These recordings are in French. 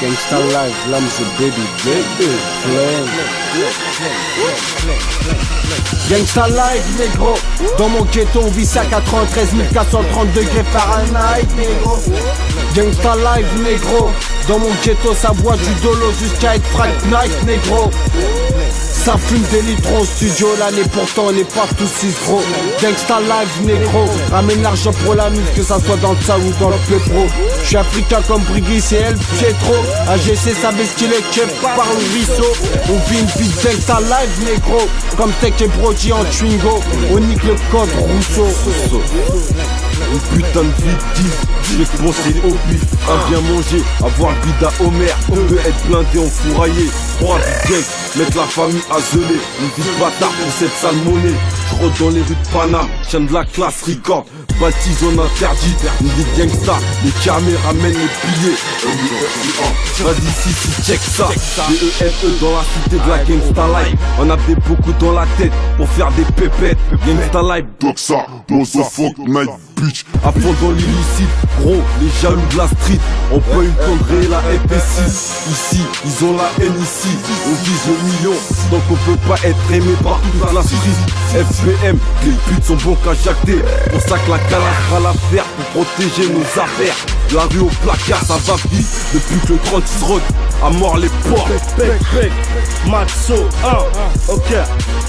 Gangsta Life, l'âme c'est baby, flame. Gangsta Life, négro. Dans mon ghetto, on vit à 93 430 degrés Fahrenheit, négro. Gangsta Life, négro. Dans mon ghetto, ça boit du dolo jusqu'à être Frank Knight, négro. Ça fume des litres au studio l'année, pourtant on n'est pas tous si gros. Gangsta Live, négro. Ramène l'argent pour la muse, que ça soit dans le sale ou dans le peu pro. J'suis africain comme Briggy, c'est El Pietro. AGC savait ce qu'il est, chef par le ruisseau. On vit une vie de Gangsta Live, négro. Comme Tech et Brody en Twingo. On nique le code Rousseau. Une putain de vie de 10, j'ai pensé au bif, à bien manger, avoir le bida au maire. On veut être blindé, enfouraillé, 3 du gang, mettre la famille à geler. Une vie de bâtard pour cette sale monnaie. Je rôde dans les rues de Paname, tiens de la classe record. Bâti zone interdite, une vie de gangsta, les caméras mènent les piliers. Vas-y si check ça, DENE dans la cité de la Gangsta Life. On a des beaucoup dans la tête pour faire des pépettes. Gangsta Life, Doxa, motherfuck, night bitch. à fond dans l'illicite, gros, les jaloux de la street. On peut une tendrer la FP6. Ici, ils ont la haine ici. On vise le million, donc on peut pas être aimé par toute la street. FPM, les putes sont bons qu'à jacter. Pour ça que la calache fera l'affaire pour protéger nos affaires. La rue au placard, ça va vite. Depuis que le 30 se rôde, à mort les porcs. Bec, Matzo, ok.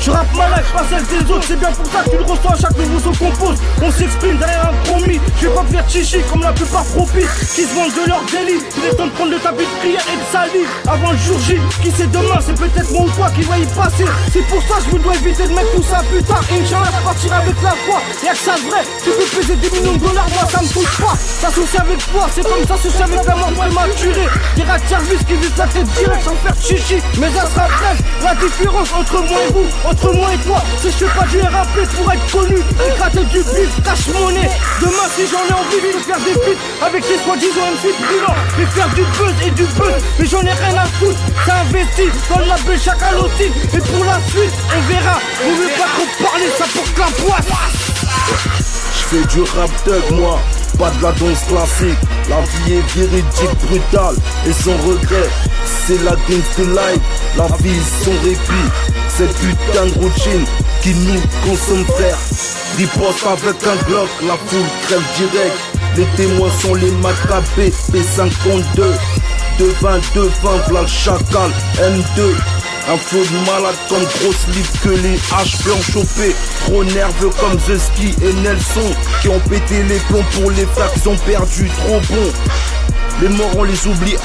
Je rappe ma life, pas celle des autres. C'est bien pour ça que tu le ressens à chaque nouveau son qu'on pose. On s'exprime derrière un promis. Je vais pas me faire chichi comme la plupart propices qui se vendent de leur délit. Il est temps de prendre le tapis de prière et de salir avant le jour J. Qui sait demain, c'est peut-être moi ou toi qui va y passer. C'est pour ça que je me dois éviter de mettre tout ça plus tard. Inch'Allah, je partirai avec la foi. Y'a que ça de vrai. Tu peux peser des millions de dollars, moi ça me touche pas. S'associer avec toi, c'est comme s'associer avec la mort prématurée. Des rats de service qui visent la tête direct sans faire chichi. Mais ça sera bref. La différence entre moi et vous, entre moi et toi, c'est que je fais pas du RAP pour être connu. Et gratter du bif, cash monnaie. Demain, si j'en ai envie, je vais faire des feats avec les soi-disant MC brillants. Et faire du buzz et du buzz. Mais j'en ai rien à foutre. C'est investi dans le label Chacalotti. Et pour la suite, on verra. On veut pas trop parler, ça porte la poisse. J'fais du rap thug moi, pas de la danse classique. La vie est véridique, brutale et sans regret. C'est la gangsta life, la vie sans répit. Cette putain de routine qui nous consomme frère. Riposte avec un Glock, la foule crève direct. Les témoins sont les macabés, P52 2-20, v'là le chacal, M2. Un flow de malade comme grosse libre que les haches blancs chopés. Trop nerveux comme Zeski et Nelson qui ont pété les plombs pour les frères qu'ils ont perdu. Trop bon. Les morts on les oublie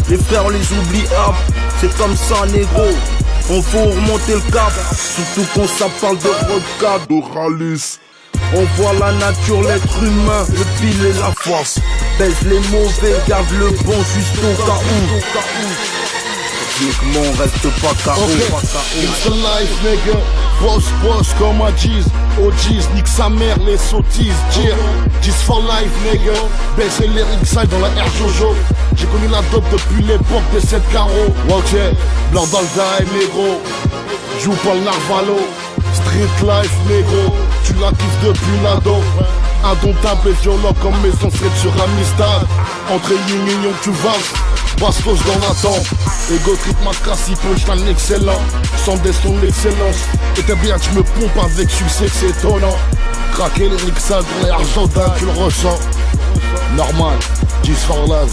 les frères on les oublie c'est comme ça négro. On faut remonter le cap, surtout quand ça parle de vodka, d'Oralis. On voit la nature, l'être humain, le pile et la force. Baise les mauvais, garde le bon juste au cas où. Techniquement on reste pas KO. It's the life, nigga. Boss comme un G's. OG's, nique sa mère, les sottises. G's for life, nigga. Baisser les ringside dans la Air Jojo. J'ai connu la dope depuis l'époque des 7 carreaux. Ok, blanc dans le die, négro. Joue pas le narvalo. Street life, négro. Tu la kiffes depuis l'ado. Indomptable et violent comme maison street sur Amistad. Entre Union, tu vas. Bastos dans la tombe. Ego trip ma crasse, punchline excellent. Sans des sons d'excellence. Et t'es bien, tu me pompes avec succès, c'est étonnant. Craquer les mixages dans les argentins, tu le ressens. Normal, G's for love.